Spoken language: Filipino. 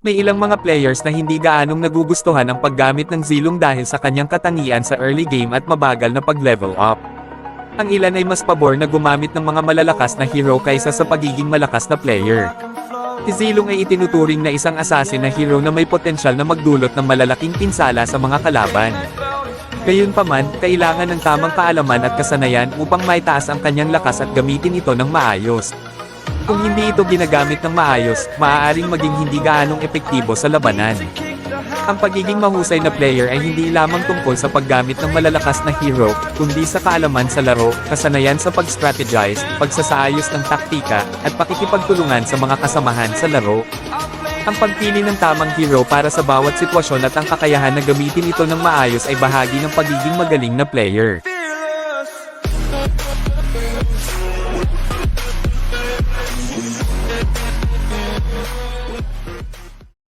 May ilang mga players na hindi gaanong nagugustuhan ang paggamit ng Zilong dahil sa kanyang katangian sa early game at mabagal na pag-level up. Ang ilan ay mas pabor na gumamit ng mga malalakas na hero kaysa sa pagiging malakas na player. Si Zilong ay itinuturing na isang assassin na hero na may potensyal na magdulot ng malalaking pinsala sa mga kalaban. Gayunpaman, kailangan ng tamang kaalaman at kasanayan upang maitaas ang kanyang lakas at gamitin ito ng maayos. Kung hindi ito ginagamit ng maayos, maaaring maging hindi gaanong epektibo sa labanan. Ang pagiging mahusay na player ay hindi lamang tungkol sa paggamit ng malalakas na hero, kundi sa kaalaman sa laro, kasanayan sa pag-strategize, pagsasaayos ng taktika, at pakikipagtulungan sa mga kasamahan sa laro. Ang pagpili ng tamang hero para sa bawat sitwasyon at ang kakayahan na gamitin ito ng maayos ay bahagi ng pagiging magaling na player.